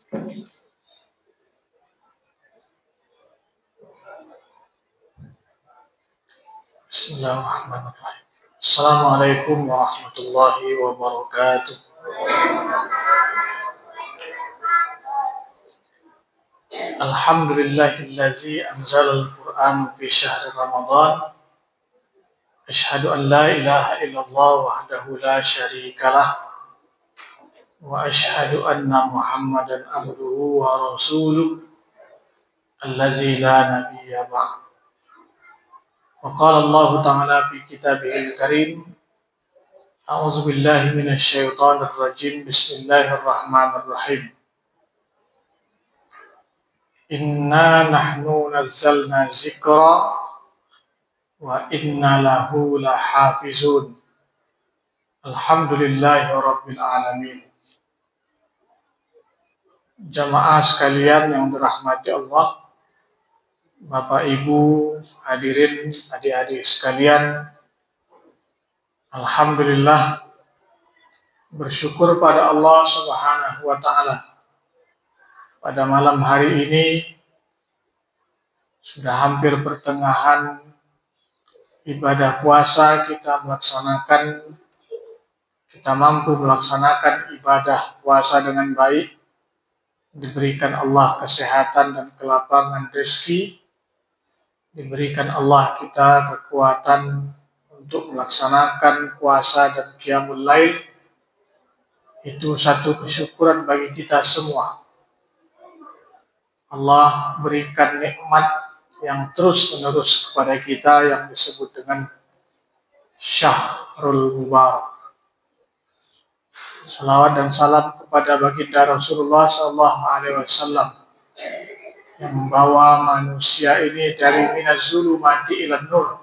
Bismillahirrahmanirrahim. Assalamualaikum warahmatullahi wabarakatuh. Alhamdulillahillazi anzala al-Qur'an fi syahri Ramadan. Asyhadu an la ilaha illallah wahdahu la syarikalah wa asyhadu anna Muhammadan abduhu wa rasuluh allazi la nabiyya ba'd. Wa qala Allah ta'ala fi kitabihil karim. A'udzu billahi minasy syaithanir rajim. Bismillahirrahmanirrahim. Inna nahnu nazzalna dzikra wa inna lahu lahafizun. Alhamdulillahi rabbil alamin. Jamaah sekalian yang dirahmati Allah, Bapak Ibu, hadirin, adik-adik sekalian, alhamdulillah bersyukur pada Allah Subhanahu wa taala. Pada malam hari ini sudah hampir pertengahan ibadah puasa, kita mampu melaksanakan ibadah puasa dengan baik, diberikan Allah kesehatan dan kelapangan rezeki, diberikan Allah kita kekuatan untuk melaksanakan puasa dan qiyamul lail. Itu satu kesyukuran bagi kita semua. Allah berikan nikmat yang terus-menerus kepada kita yang disebut dengan Syahrul Mubarak. Salawat dan salam kepada baginda Rasulullah SAW yang membawa manusia ini dari minaz zulumati ilan nur,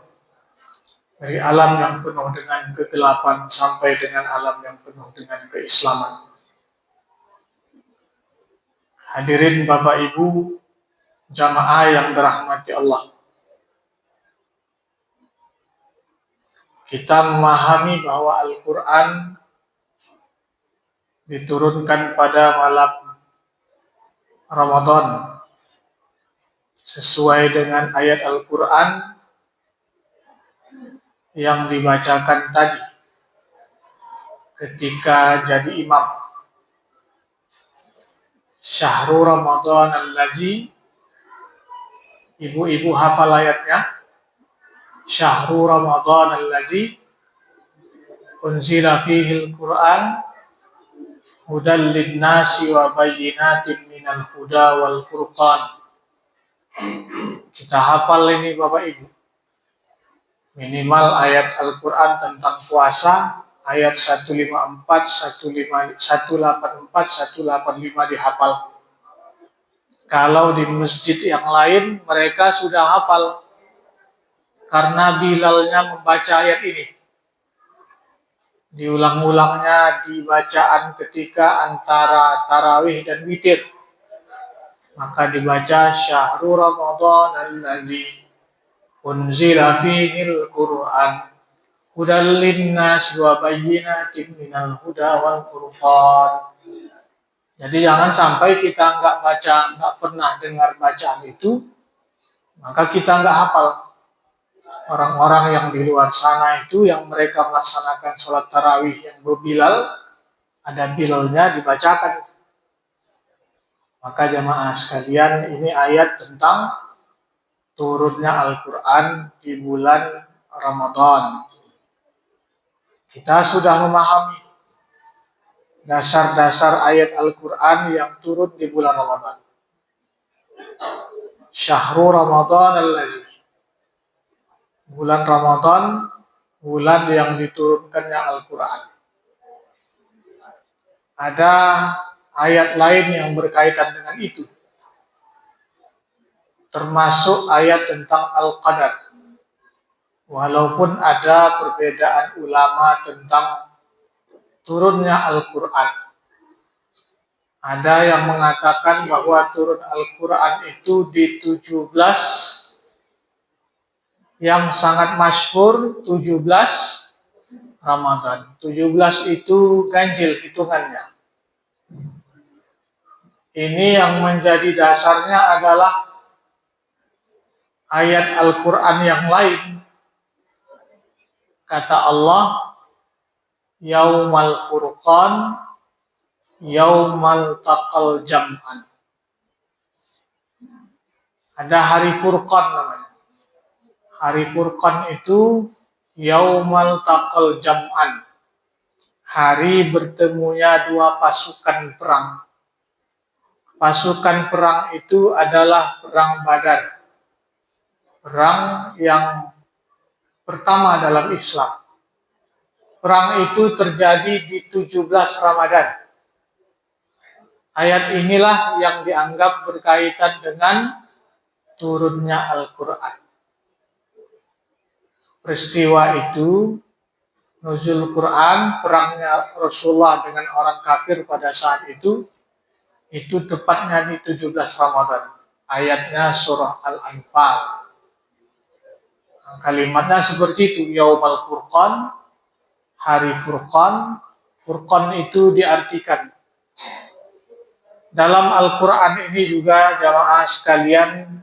dari alam yang penuh dengan kegelapan sampai dengan alam yang penuh dengan keislaman. Hadirin Bapak Ibu, jamaah yang dirahmati Allah. Kita memahami bahwa Al-Quran diturunkan pada malam Ramadan sesuai dengan ayat Al-Quran yang dibacakan tadi ketika jadi imam. Syahrul Ramadan allazi, ibu-ibu hafal ayatnya. Syahrul Ramadan allazi unzila fihil Qur'an hudal linnasi wa bayyinatin minal huda wal furqan. Kita hafal ini Bapak Ibu. Minimal ayat Al-Quran tentang puasa, ayat 154, 184, 185 dihafal. Kalau di masjid yang lain mereka sudah hafal karena Bilalnya membaca ayat ini. Diulang-ulangnya di bacaan ketika antara tarawih dan witir. Maka dibaca Syahrul Ramadan allazi unzila fihil Qur'an hudal linnasi wa bayyinatin minal huda wal furqan. Jadi jangan sampai kita nggak pernah dengar bacaan itu, maka kita nggak hafal. Orang-orang yang di luar sana itu yang mereka melaksanakan sholat tarawih yang berbilal, ada bilalnya dibacakan. Maka jamaah sekalian, ini ayat tentang turunnya Al-Quran di bulan Ramadan. Kita sudah memahami dasar-dasar ayat Al-Quran yang turun di bulan Ramadan. Syahrul Ramadan allazi, bulan Ramadan, bulan yang diturunkannya Al-Quran. Ada ayat lain yang berkaitan dengan itu, termasuk ayat tentang Al-Qadar. Walaupun ada perbedaan ulama tentang turunnya Al-Quran. Ada yang mengatakan bahwa turun Al-Quran itu di 17, yang sangat masyhur 17 Ramadan. 17 itu ganjil hitungannya. Ini yang menjadi dasarnya adalah ayat Al-Quran yang lain. Kata Allah, Yaumal Furqan, Yaumal Taqal Jam'an. Ada hari Furqan namanya. Hari Furqan itu Yaumal Taqal Jam'an. Hari bertemunya dua pasukan perang. Pasukan perang itu adalah perang Badar. Perang yang pertama dalam Islam. Perang itu terjadi di 17 Ramadan. Ayat inilah yang dianggap berkaitan dengan turunnya Al-Quran. Peristiwa itu, nuzul Quran, perangnya Rasulullah dengan orang kafir pada saat itu tepatnya di 17 Ramadan. Ayatnya surah Al-Anfal. Kalimatnya seperti itu, Yaumal Furqan, hari Furqan. Furqan itu diartikan. Dalam Al-Quran ini juga jamaah sekalian,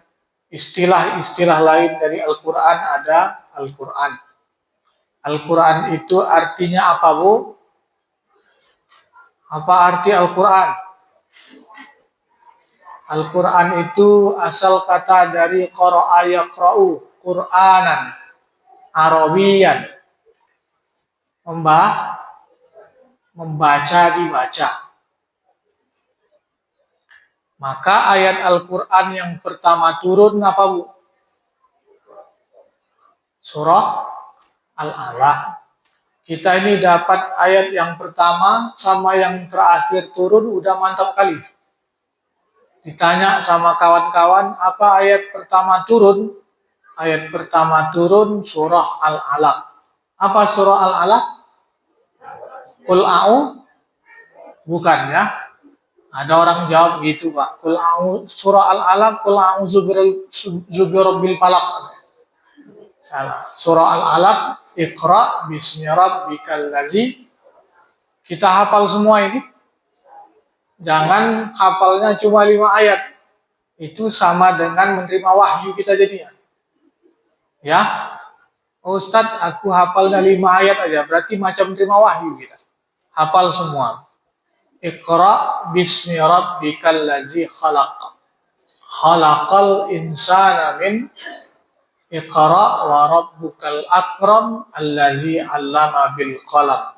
istilah-istilah lain dari Al-Quran ada Al-Quran. Al-Quran itu artinya apa, Bu? Apa arti Al-Quran? Al-Quran itu asal kata dari qara'a yaqra'u, Qur'anan, Arabian, membaca, dibaca. Maka ayat Al-Quran yang pertama turun apa, Bu? Surah Al-Alaq. Kita ini dapat ayat yang pertama sama yang terakhir turun udah mantap kali. Ditanya sama kawan-kawan, apa ayat pertama turun? Ayat pertama turun surah Al-Alaq. Apa surah Al-Alaq? Qul a'u? Bukan ya. Ada orang jawab gitu, Pak. Qul a'u, surah Al-Alaq, Qul a'udzu birabbil falaq. Salah. Surah Al-Alaq, Iqra bismi rabbikal ladzi. Kita hafal semua ini. Jangan hafalnya cuma 5 ayat. Itu sama dengan menerima wahyu kita jadinya. Ya. Ustadz, aku hafalnya 5 ayat aja. Berarti macam menerima wahyu kita. Hafal semua. Iqra bismi rabbikal ladzi khalaq. Khalaqal insana min Iqra wa rabbukal akram allazi 'allama bil qalam.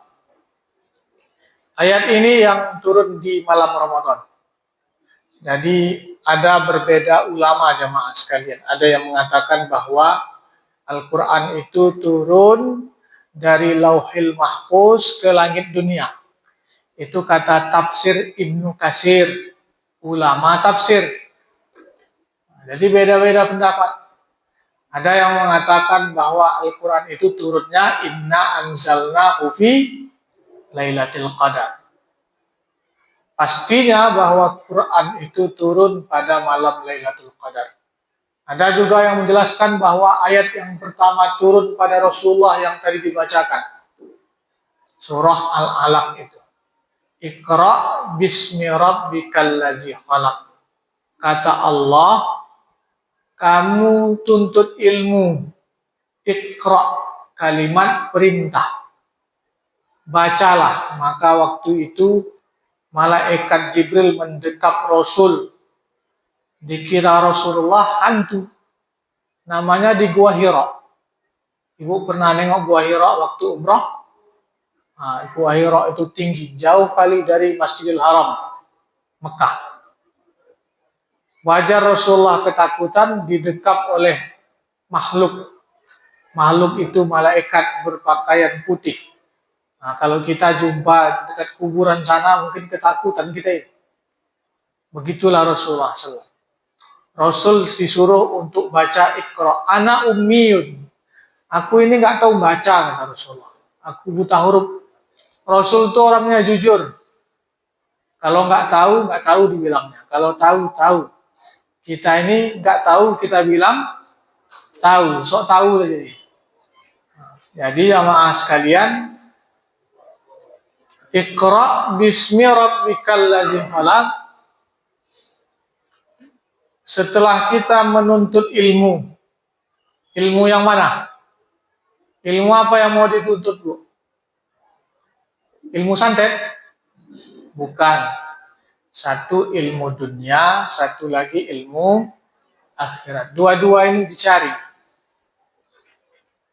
Ayat ini yang turun di malam Ramadan. Jadi ada berbeda ulama jamaah sekalian. Ada yang mengatakan bahwa Al-Quran itu turun dari Lauhil Mahfuz ke langit dunia. Itu kata tafsir Ibnu Katsir, ulama tafsir. Jadi beda-beda pendapat. Ada yang mengatakan bahwa Al-Quran itu turunnya inna anzalnahu fi Lailatul Qadar. Pastinya bahwa Quran itu turun pada malam Lailatul Qadar. Ada juga yang menjelaskan bahwa ayat yang pertama turun pada Rasulullah yang tadi dibacakan. Surah Al-Alaq itu. Iqra bismi rabbikal ladzi khalaq. Kata Allah, kamu tuntut ilmu. Iqra, kalimat perintah. Bacalah. Maka waktu itu malaikat Jibril mendekap Rasul. Dikira Rasulullah hantu. Namanya di Gua Hira. Ibu pernah nengok Gua Hira waktu umrah? Nah, Gua Hira itu tinggi, jauh kali dari Masjidil Haram, Mekah. Wajar Rasulullah ketakutan didekap oleh makhluk. Makhluk itu malaikat berpakaian putih. Nah, kalau kita jumpa dekat kuburan sana mungkin ketakutan kita ini. Begitulah Rasulullah SAW. Rasul disuruh untuk baca Iqra. Ana ummiyun. Aku ini nggak tahu baca, kata Rasulullah. Aku buta huruf. Rasul itu orangnya jujur. Kalau nggak tahu dibilangnya. Kalau tahu, tahu. Kita ini nggak tahu, kita bilang tahu. Sok tahu aja. Jadi jamaah sekalian, Iqra bismi rabbikal ladzi khalaq. Setelah kita menuntut ilmu, ilmu yang mana? Ilmu apa yang mau dituntut, Bu? Ilmu santet? Bukan. Satu ilmu dunia, satu lagi ilmu akhirat. Dua-dua ini dicari.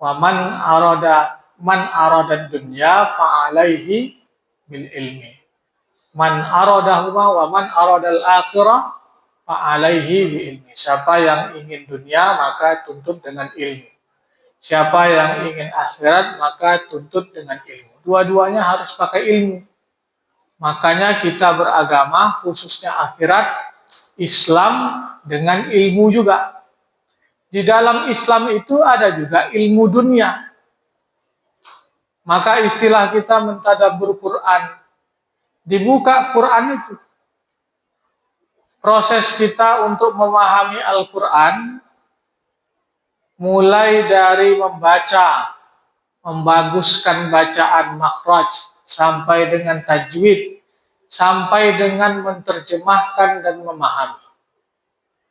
Wa man arada dunya fa'alaihi bil ilmi. Man aradahuma wa man aradal akhirah fa'alaihi bil ilmi. Siapa yang ingin dunia maka tuntut dengan ilmu. Siapa yang ingin akhirat maka tuntut dengan ilmu. Dua-duanya harus pakai ilmu. Makanya kita beragama khususnya akhirat Islam dengan ilmu juga. Di dalam Islam itu ada juga ilmu dunia. Maka istilah kita mentadabbur Quran. Dibuka Quran itu. Proses kita untuk memahami Al-Quran mulai dari membaca, membaguskan bacaan makhraj, sampai dengan tajwid, sampai dengan menerjemahkan dan memahami.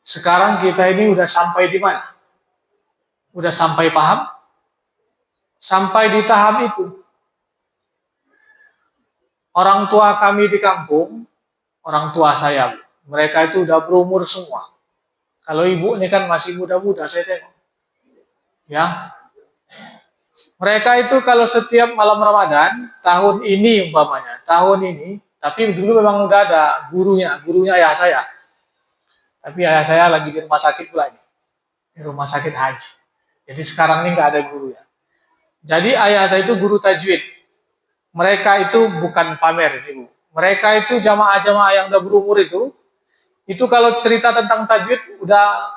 Sekarang kita ini udah sampai di mana? Udah sampai paham? Sampai di tahap itu. Orang tua kami di kampung, orang tua saya, mereka itu udah berumur semua. Kalau ibu ini kan masih muda-muda, saya tengok. Ya, mereka itu kalau setiap malam Ramadan, tahun ini umpamanya, tahun ini, tapi dulu memang udah ada gurunya ayah saya. Tapi ayah saya lagi di rumah sakit pula ini, di rumah sakit haji. Jadi sekarang ini nggak ada gurunya. Jadi ayah saya itu guru tajwid. Mereka itu bukan pamer, Ibu. Mereka itu jamaah-jamaah yang udah berumur itu kalau cerita tentang tajwid udah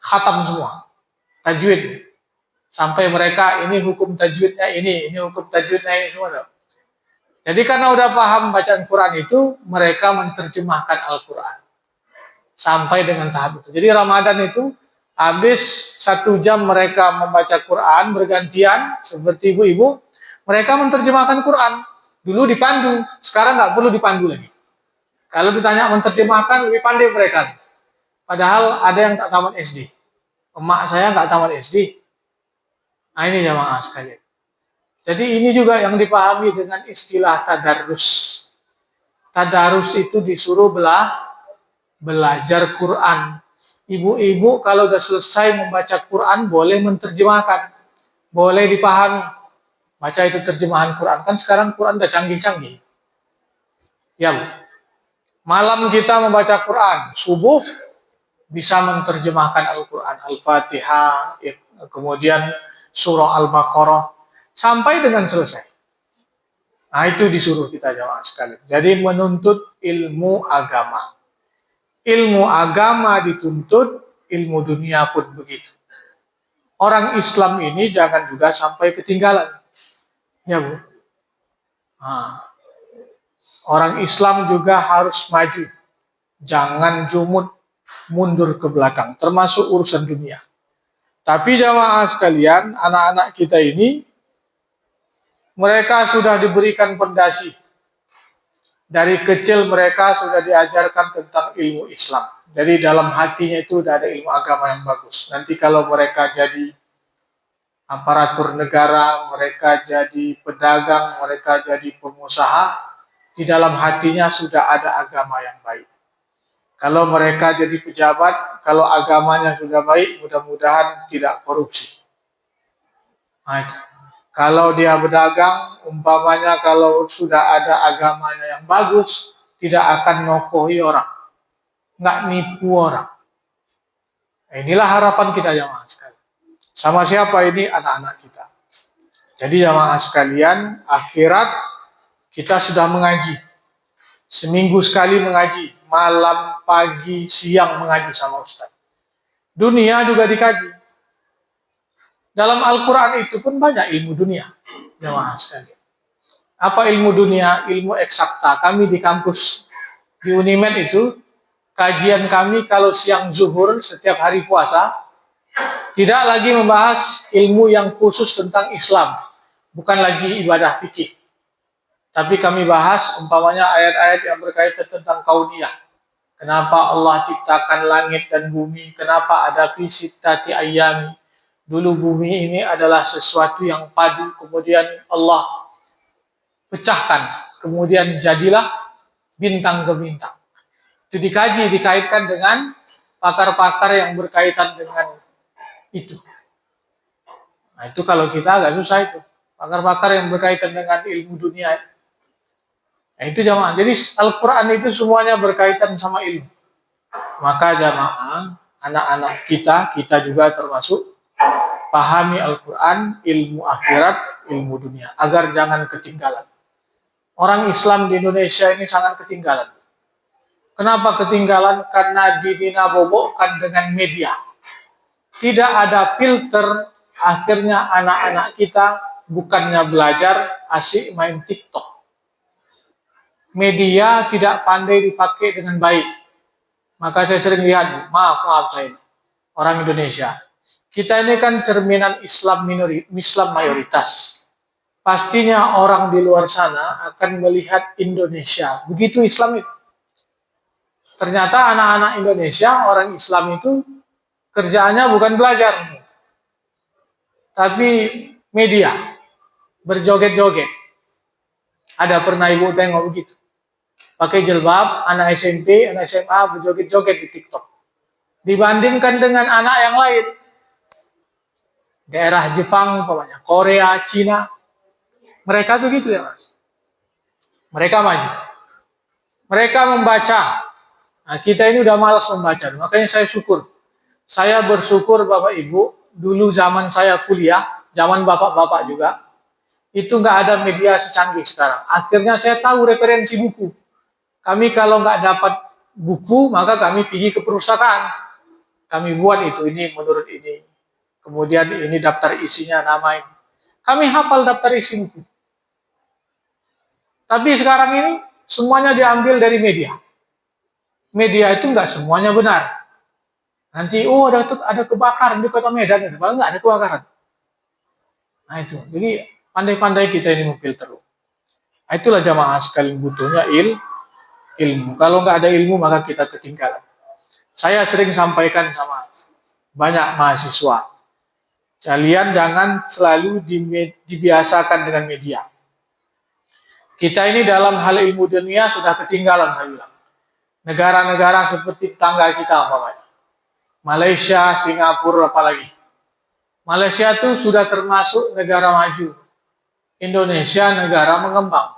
khatam semua. Tajwid. Sampai mereka ini hukum tajwidnya ini hukum tajwidnya ini semua. Jadi karena udah paham bacaan Quran itu, mereka menerjemahkan Al-Quran. Sampai dengan tahap itu. Jadi Ramadan itu habis 1 jam mereka membaca Quran bergantian seperti ibu-ibu, mereka menerjemahkan Quran. Dulu dipandu, sekarang nggak perlu dipandu lagi. Kalau ditanya menerjemahkan lebih pandai mereka. Padahal ada yang tak tamat SD. Emak saya nggak tamat SD. Nah ini jamaah sekalian. Jadi ini juga yang dipahami dengan istilah tadarus. Tadarus itu disuruh belajar Quran. Ibu-ibu kalau sudah selesai membaca Quran boleh menerjemahkan, boleh dipahami. Baca itu terjemahan Quran. Kan sekarang Quran udah canggih-canggih. Ya, Bu. Malam kita membaca Quran, subuh bisa menerjemahkan Al-Quran, Al-Fatihah, kemudian surah Al-Baqarah, sampai dengan selesai. Nah itu disuruh kita jamaah sekalian. Jadi menuntut ilmu agama. Ilmu agama dituntut, ilmu dunia pun begitu. Orang Islam ini jangan juga sampai ketinggalan. Ya, Bu. Nah, orang Islam juga harus maju. Jangan jumut mundur ke belakang, termasuk urusan dunia. Tapi jamaah sekalian, anak-anak kita ini, mereka sudah diberikan pondasi. Dari kecil mereka sudah diajarkan tentang ilmu Islam. Jadi dalam hatinya itu sudah ada ilmu agama yang bagus. Nanti kalau mereka jadi aparatur negara, mereka jadi pedagang, mereka jadi pengusaha, di dalam hatinya sudah ada agama yang baik. Kalau mereka jadi pejabat, kalau agamanya sudah baik, mudah-mudahan tidak korupsi. Nah, kalau dia berdagang, umpamanya kalau sudah ada agamanya yang bagus, tidak akan nokohi orang, nggak nipu orang. Nah, inilah harapan kita jamaah sekalian. Sama siapa ini? Anak-anak kita. Jadi jamaah sekalian, akhirat kita sudah mengaji. Seminggu sekali mengaji, malam, pagi, siang mengaji sama Ustaz. Dunia juga dikaji. Dalam Al-Quran itu pun banyak ilmu dunia. Jamaah sekalian. Apa ilmu dunia? Ilmu eksakta. Kami di kampus, di Unimed itu, kajian kami kalau siang zuhur setiap hari puasa, tidak lagi membahas ilmu yang khusus tentang Islam. Bukan lagi ibadah fikih. Tapi kami bahas umpamanya ayat-ayat yang berkaitan tentang kauniyah. Kenapa Allah ciptakan langit dan bumi? Kenapa ada fi sittati ayyam? Dulu bumi ini adalah sesuatu yang padu, kemudian Allah pecahkan, kemudian jadilah bintang ke bintang. Itu dikaji, dikaitkan dengan pakar-pakar yang berkaitan dengan itu. Nah, itu kalau kita agak susah itu. Pakar-pakar yang berkaitan dengan ilmu dunia. Nah, itu jamaah. Jadi Al-Quran itu semuanya berkaitan sama ilmu. Maka jamaah, anak-anak kita juga termasuk, pahami Al-Quran, ilmu akhirat, ilmu dunia. Agar jangan ketinggalan. Orang Islam di Indonesia ini sangat ketinggalan. Kenapa ketinggalan? Karena didinabobokkan dengan media. Tidak ada filter, akhirnya anak-anak kita bukannya belajar, asik main TikTok. Media tidak pandai dipakai dengan baik. Maka saya sering lihat, maaf saya, orang Indonesia. Kita ini kan cerminan Islam mayoritas. Pastinya orang di luar sana akan melihat Indonesia. Begitu Islam itu. Ternyata anak-anak Indonesia, orang Islam itu kerjaannya bukan belajar, tapi media, berjoget-joget. Ada pernah ibu tengok begitu? Pakai jilbab, anak SMP, anak SMA berjoget-joget di TikTok. Dibandingkan dengan anak yang lain. Daerah Jepang, umpamanya, Korea, Cina. Mereka tuh gitu ya, Mas. Mereka maju. Mereka membaca. Nah, kita ini udah malas membaca. Makanya saya syukur. Saya bersyukur Bapak Ibu, dulu zaman saya kuliah, zaman Bapak-Bapak juga, itu nggak ada media secanggih sekarang. Akhirnya saya tahu referensi buku. Kami kalau nggak dapat buku, maka kami pergi ke perpustakaan. Kami buat itu, ini menurut ini. Kemudian ini daftar isinya, nama ini. Kami hafal daftar isi buku. Tapi sekarang ini semuanya diambil dari media. Media itu nggak semuanya benar. Nanti, ada kebakaran di kota Medan, padahal nggak ada kebakaran. Nah itu, jadi pandai-pandai kita ini memfilter. Nah, itulah jamaah sekalian butuhnya ilmu. Kalau nggak ada ilmu maka kita ketinggalan. Saya sering sampaikan sama banyak mahasiswa, kalian jangan selalu dibiasakan dengan media. Kita ini dalam hal ilmu dunia sudah ketinggalan, saya bilang. Negara-negara seperti tetangga kita, umpamanya Malaysia, Singapura, apalagi. Malaysia itu sudah termasuk negara maju. Indonesia negara mengembang.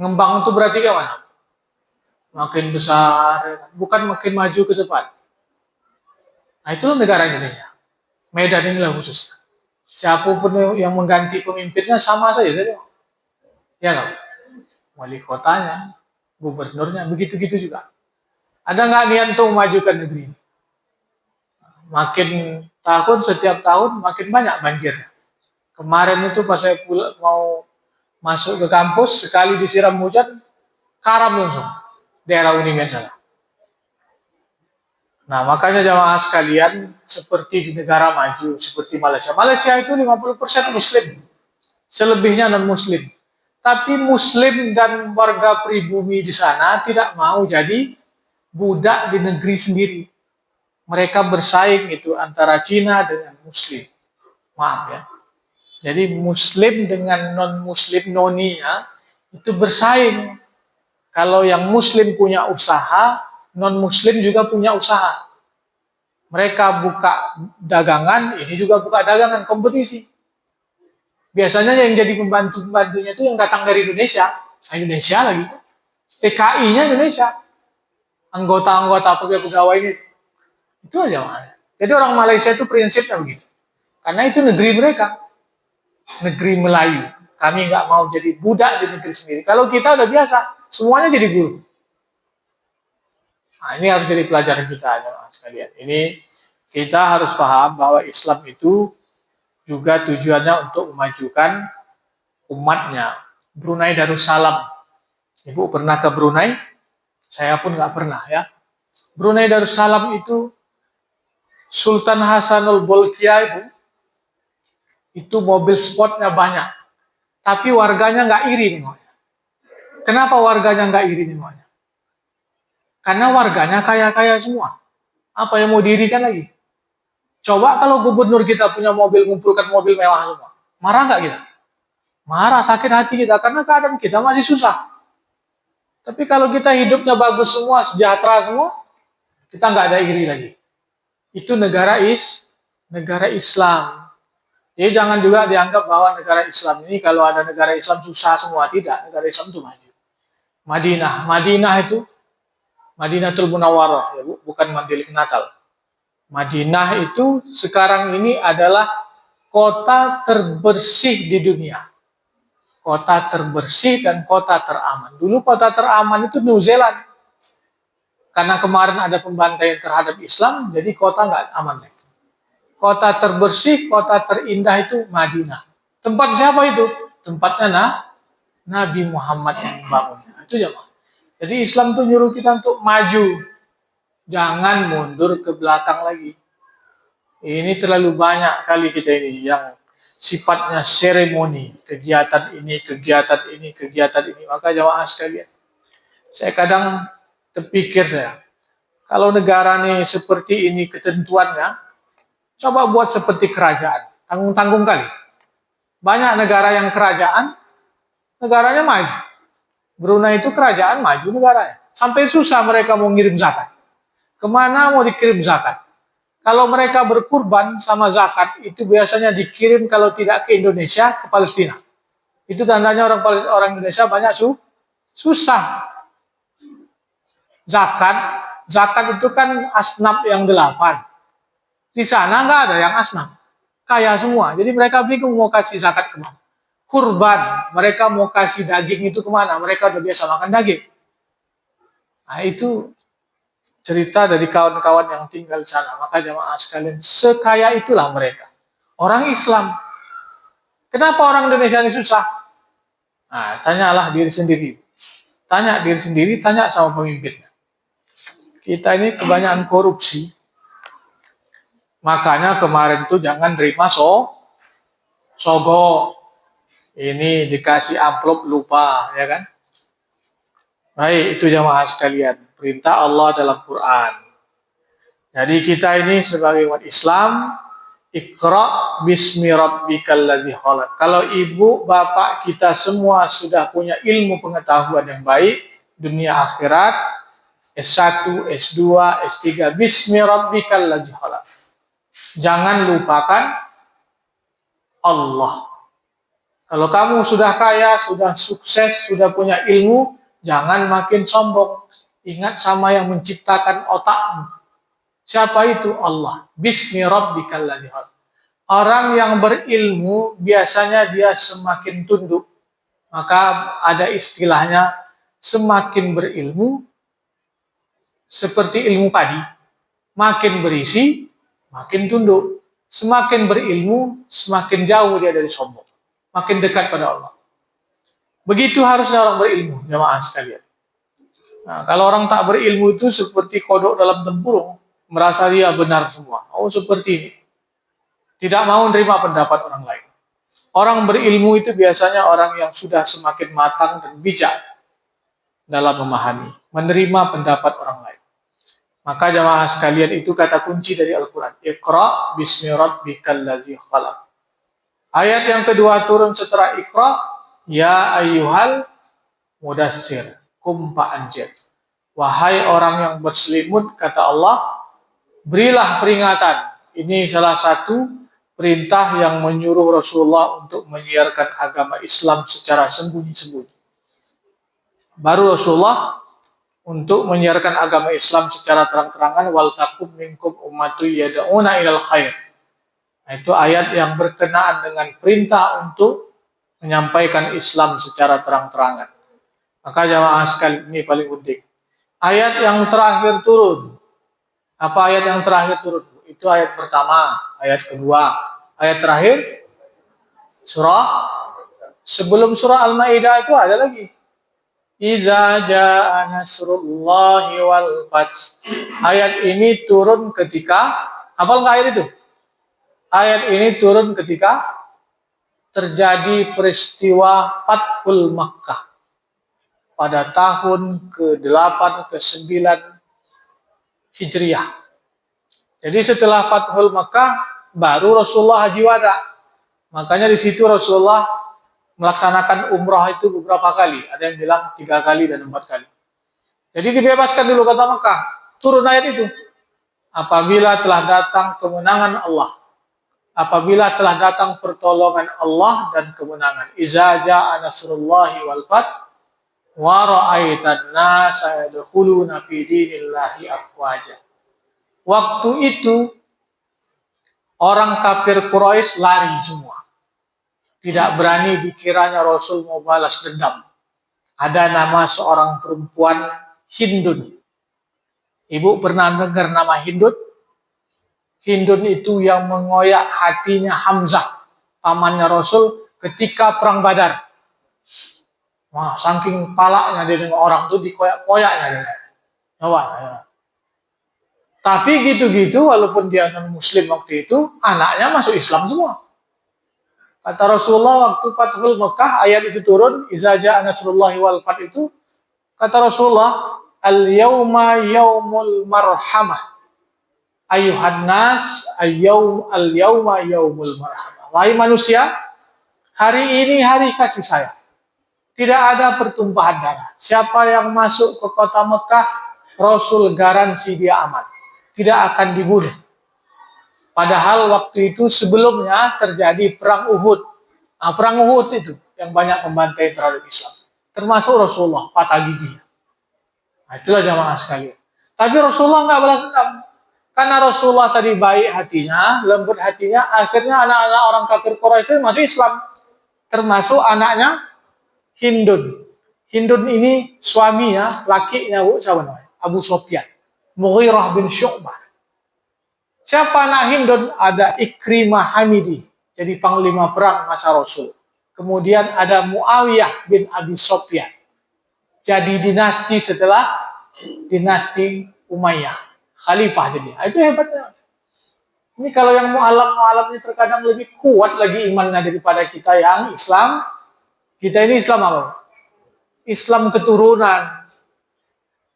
Mengembang itu berarti gimana? Makin besar, bukan makin maju ke depan. Nah, itulah negara Indonesia. Medan inilah khusus. Siapapun yang mengganti pemimpinnya sama saja. Ya kan? Wali kotanya, gubernurnya, begitu-gitu juga. Ada nggak niat untuk memajukan negeri ini? Makin setiap tahun makin banyak banjir. Kemarin itu pas saya mau masuk ke kampus, sekali disiram hujan, karam langsung daerah Unimen sana. Nah, makanya jamaah sekalian, seperti di negara maju, seperti Malaysia. Malaysia itu 50% Muslim, selebihnya non-Muslim. Tapi Muslim dan warga pribumi di sana tidak mau jadi budak di negeri sendiri. Mereka bersaing itu antara Cina dengan Muslim. Maaf ya. Jadi Muslim dengan non-Muslim noninya itu bersaing. Kalau yang Muslim punya usaha, non-Muslim juga punya usaha. Mereka buka dagangan, ini juga buka dagangan, kompetisi. Biasanya yang jadi pembantu-pembantunya itu yang datang dari Indonesia. Indonesia lagi. TKI-nya Indonesia. Anggota-anggota pegawai-pegawainya. Itu aja makanya. Jadi orang Malaysia itu prinsipnya begitu. Karena itu negeri mereka. Negeri Melayu. Kami nggak mau jadi budak di negeri sendiri. Kalau kita udah biasa, semuanya jadi guru. Nah, ini harus jadi pelajaran kita sekalian. Ini kita harus paham bahwa Islam itu juga tujuannya untuk memajukan umatnya. Brunei Darussalam. Ibu pernah ke Brunei? Saya pun nggak pernah ya. Brunei Darussalam itu Sultan Hasanul Bolkiah itu mobil sportnya banyak. Tapi warganya nggak iri nih. Kenapa warganya nggak iri nih? Karena warganya kaya-kaya semua. Apa yang mau dirikan lagi? Coba kalau gubernur kita punya mobil, ngumpulkan mobil mewah semua. Marah nggak kita? Marah, sakit hati kita. Karena keadaan kita masih susah. Tapi kalau kita hidupnya bagus semua, sejahtera semua, kita nggak ada iri lagi. Itu negara Islam. Jadi jangan juga dianggap bahwa negara Islam ini kalau ada negara Islam susah semua. Tidak, negara Islam itu maju. Madinah itu Madinatul Munawwarah, ya, bukan Madinah Natal. Madinah itu sekarang ini adalah kota terbersih di dunia. Kota terbersih dan kota teraman. Dulu kota teraman itu New Zealand. Karena kemarin ada pembantaian terhadap Islam, jadi kota nggak aman lagi. Kota terbersih, kota terindah itu Madinah. Tempat siapa itu? Tempatnya Nabi Muhammad yang membangunnya. Itu jemaah. Jadi Islam itu nyuruh kita untuk maju. Jangan mundur ke belakang lagi. Ini terlalu banyak kali kita ini yang sifatnya seremoni. Kegiatan ini, kegiatan ini, kegiatan ini. Maka jemaah sekalian, saya kadang terpikir kalau negara ini seperti ini ketentuannya, coba buat seperti kerajaan. Tanggung-tanggung kali. Banyak negara yang kerajaan, negaranya maju. Brunei itu kerajaan maju negaranya. Sampai susah mereka mau ngirim zakat. Kemana mau dikirim zakat? Kalau mereka berkurban sama zakat, itu biasanya dikirim kalau tidak ke Indonesia, ke Palestina. Itu tandanya orang Indonesia banyak susah. Zakat itu kan asnaf yang 8. Di sana nggak ada yang asnaf. Kaya semua. Jadi mereka bingung mau kasih zakat kemana. Kurban, mereka mau kasih daging itu kemana? Mereka udah biasa makan daging. Nah itu cerita dari kawan-kawan yang tinggal di sana. Maka jamaah sekalian, sekaya itulah mereka. Orang Islam. Kenapa orang Indonesia ini susah? Nah, tanyalah diri sendiri. Tanya diri sendiri, tanya sama pemimpinnya. Kita ini kebanyakan korupsi. Makanya kemarin itu jangan terima sogok. Ini dikasih amplop lupa, ya kan? Baik, itu jamaah sekalian. Perintah Allah dalam Quran. Jadi kita ini sebagai umat Islam, Iqra bismi rabbikal ladzi khalaq. Kalau ibu, bapak kita semua sudah punya ilmu pengetahuan yang baik, dunia akhirat, S1, S2, S3, bismi rabbikal ladzi khalaq. Jangan lupakan Allah. Kalau kamu sudah kaya, sudah sukses, sudah punya ilmu, jangan makin sombong. Ingat sama yang menciptakan otakmu. Siapa itu? Allah. Bismi rabbikal ladzi khalaq. Orang yang berilmu biasanya dia semakin tunduk. Maka ada istilahnya semakin berilmu seperti ilmu padi. Makin berisi, makin tunduk. Semakin berilmu, semakin jauh dia dari sombong. Makin dekat pada Allah. Begitu harusnya orang berilmu, jemaah sekalian. Nah, kalau orang tak berilmu itu seperti kodok dalam tempurung, merasa dia benar semua. Oh, seperti ini. Tidak mau menerima pendapat orang lain. Orang berilmu itu biasanya orang yang sudah semakin matang dan bijak dalam memahami, menerima pendapat orang lain. Maka jemaah sekalian, itu kata kunci dari Al-Quran. Iqra bismi rabbikal ladzi khalaq. Ayat yang kedua turun setelah Iqra, ya ayyuhal mudassir, qum fa'anzir. Wahai orang yang berselimut, kata Allah, berilah peringatan. Ini salah satu perintah yang menyuruh Rasulullah untuk menyiarkan agama Islam secara sembunyi-sembunyi. Baru Rasulullah untuk menyiarkan agama Islam secara terang-terangan, wal takum minkum ummatu yad'una ilal khair. Nah, itu ayat yang berkenaan dengan perintah untuk menyampaikan Islam secara terang-terangan. Maka jamaah sekalian, ini paling penting. Ayat yang terakhir turun. Apa ayat yang terakhir turun? Itu ayat pertama, ayat kedua. Ayat terakhir surah, sebelum surah Al-Maidah itu ada lagi. Iza jaa nasrullahi wal fath. Ayat ini turun ketika, hafal nggak ayat itu? Ayat ini turun ketika terjadi peristiwa Fathul Makkah. pada tahun ke-8, ke-9 Hijriah. Jadi setelah Fathul Makkah baru Rasulullah haji wada. Makanya di situ Rasulullah melaksanakan umrah itu beberapa kali. Ada yang bilang 3 kali dan 4 kali. Jadi dibebaskan dulu kata Makkah. Turun ayat itu. Apabila telah datang kemenangan Allah. Apabila telah datang pertolongan Allah dan kemenangan. Iza ja'a nasrullahi wal fath wa ra'aitan nasa yadkhuluna fi dinillahi afwaja. Waktu itu orang kafir Quraisy lari semua. Tidak berani dikiranya Rasul mau balas dendam. Ada nama seorang perempuan Hindun. Ibu pernah dengar nama Hindun? Hindun itu yang mengoyak hatinya Hamzah, pamannya Rasul ketika perang Badar. Wah, saking palaknya dia dengan orang itu dikoyak-koyaknya dia. Ya. Tapi gitu-gitu walaupun dia non-muslim waktu itu, anaknya masuk Islam semua. Kata Rasulullah waktu Fathul Makkah ayat itu turun, iza ja'a nasrullahi wal fath itu, kata Rasulullah, al-yauma yaumul marhamah. Ayuhan nas al-yauma yaumul marhamah. Wahai manusia, hari ini hari kasih sayang. Tidak ada pertumpahan darah. Siapa yang masuk ke kota Mekah, Rasul garansi dia aman. Tidak akan dibunuh. Padahal waktu itu sebelumnya terjadi perang Uhud. Nah, perang Uhud itu yang banyak pembantaian terhadap Islam. Termasuk Rasulullah, patah gigi. Nah, itulah jamaah sekalian. Tapi Rasulullah nggak balas dendam. Karena Rasulullah tadi baik hatinya, lembut hatinya, akhirnya anak-anak orang kafir Quraisy itu masuk Islam. Termasuk anaknya Hindun. Hindun ini suaminya, lakinya siapa namanya? Abu Sufyan. Mughirah bin Syu'bah. Siapa anak Hindun? Ada Ikrimah Hamidi. Jadi panglima perang masa Rasul. Kemudian ada Muawiyah bin Abi Sufyan. Jadi dinasti setelah dinasti Umayyah. Khalifah jadi. Itu hebatnya. Ini kalau yang mu'alaf ini terkadang lebih kuat lagi imannya daripada kita yang Islam. Kita ini Islam apa? Islam keturunan.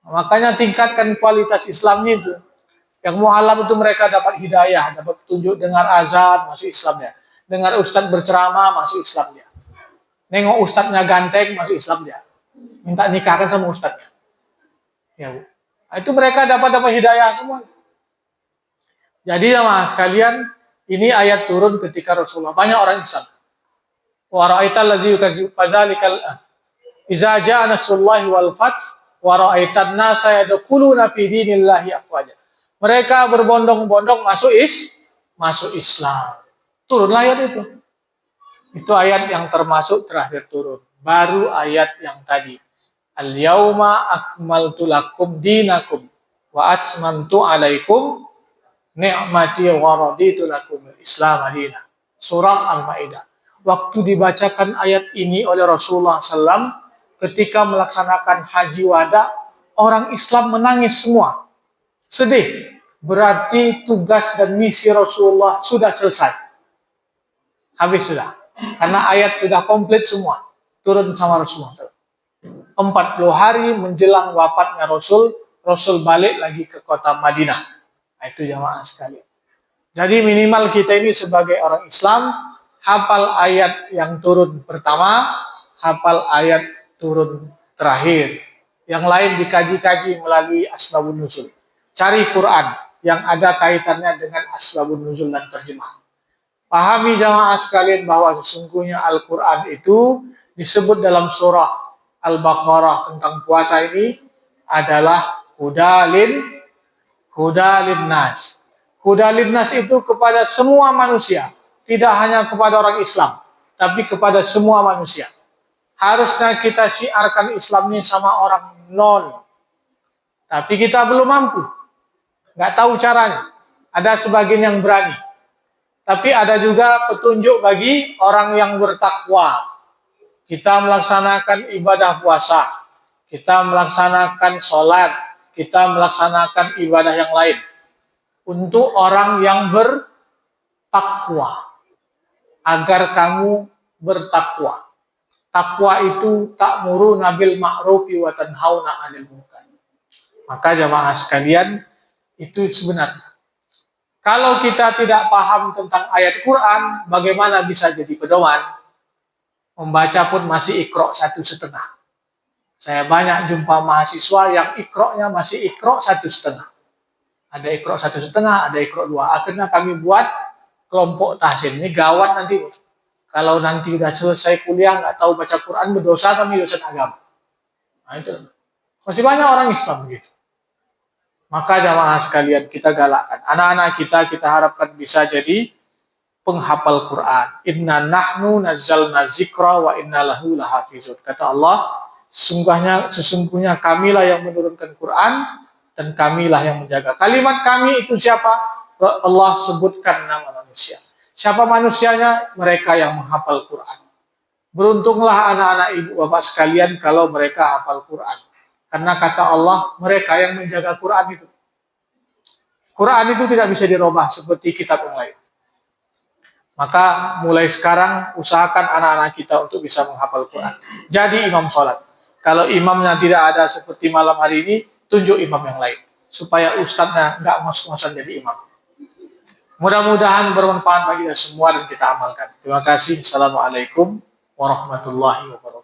Makanya tingkatkan kualitas Islamnya itu. Yang mu'alaf itu mereka dapat hidayah, dapat petunjuk, dengar azan, masuk Islam dia. Dengar ustadz berceramah, masuk Islam dia. Nengok ustadznya ganteng, masuk Islam dia. Minta nikahkan sama ustadznya. Ya, Bu. Itu mereka dapat hidayah semua. Jadi jamaah sekalian, ini ayat turun ketika Rasulullah banyak orang Islam. Wa ra'aital ladzi yukazzibu fadzalikal iza ja'a nasrullahi wal fath wa ra'aitan nasa yadkhuluna fi dinillahi afwaja. Mereka berbondong-bondong masuk Islam. Turunlah ayat itu. Itu ayat yang termasuk terakhir turun. Baru ayat yang tadi. Al-yauma akmaltu lakum dinakum wa atmamtu alaikum ni'mati wa raditu lakum al-Islam madinah. Surah Al-Maidah. Waktu dibacakan ayat ini oleh Rasulullah SAW ketika melaksanakan haji wada, orang Islam menangis semua. Sedih. Berarti tugas dan misi Rasulullah sudah selesai. Habis sudah. Karena ayat sudah komplit semua. Turun sama Rasulullah SAW. 40 hari menjelang wafatnya Rasul balik lagi ke kota Madinah. Nah, itu jamaah sekalian. Jadi minimal kita ini sebagai orang Islam, hafal ayat yang turun pertama, hafal ayat turun terakhir. Yang lain dikaji-kaji melalui asbabun nuzul. Cari Quran yang ada kaitannya dengan asbabun nuzul dan terjemah. Pahami jamaah sekalian bahwa sesungguhnya Al-Quran itu disebut dalam surah Al-Baqarah tentang puasa ini adalah hudalin nas. Hudalin nas itu kepada semua manusia. Tidak hanya kepada orang Islam, tapi kepada semua manusia. Harusnya kita syiarkan Islam ini sama orang non. Tapi kita belum mampu. Nggak tahu caranya. Ada sebagian yang berani. Tapi ada juga petunjuk bagi orang yang bertakwa. Kita melaksanakan ibadah puasa, kita melaksanakan sholat, kita melaksanakan ibadah yang lain. Untuk orang yang bertakwa, agar kamu bertakwa. Takwa itu ta'muruna bil ma'rufi wa tanhauna 'anil munkar. Maka jamaah sekalian, itu sebenarnya. Kalau kita tidak paham tentang ayat Quran, bagaimana bisa jadi pedoman? Membaca pun masih ikro 1,5. Saya banyak jumpa mahasiswa yang ikroknya masih ikrok 1,5. Ada ikro 1,5, ada ikro 2. Akhirnya kami buat kelompok tahsin. Ini gawat nanti. Kalau nanti sudah selesai kuliah, nggak tahu baca Quran, berdosa kami dosen agama. Nah itu. Masih banyak orang Islam begitu. Maka jamaah sekalian, kita galakkan. Anak-anak kita harapkan bisa jadi penghafal Quran. Inna nahnu nazzalna zikra wa inna lahu lahafizun. Kata Allah, sesungguhnya kamilah yang menurunkan Quran dan kamilah yang menjaga. Kalimat kami itu siapa? Allah sebutkan nama manusia. Siapa manusianya? Mereka yang menghafal Quran. Beruntunglah anak-anak ibu bapak sekalian kalau mereka hafal Quran. Karena kata Allah, mereka yang menjaga Quran itu. Quran itu tidak bisa dirubah seperti kitab yang lain. Maka mulai sekarang usahakan anak-anak kita untuk bisa menghafal Quran. Jadi imam sholat. Kalau imamnya tidak ada seperti malam hari ini, tunjuk imam yang lain. Supaya ustadznya nggak ngos-ngosan jadi imam. Mudah-mudahan bermanfaat bagi kita semua dan kita amalkan. Terima kasih. Assalamualaikum warahmatullahi wabarakatuh.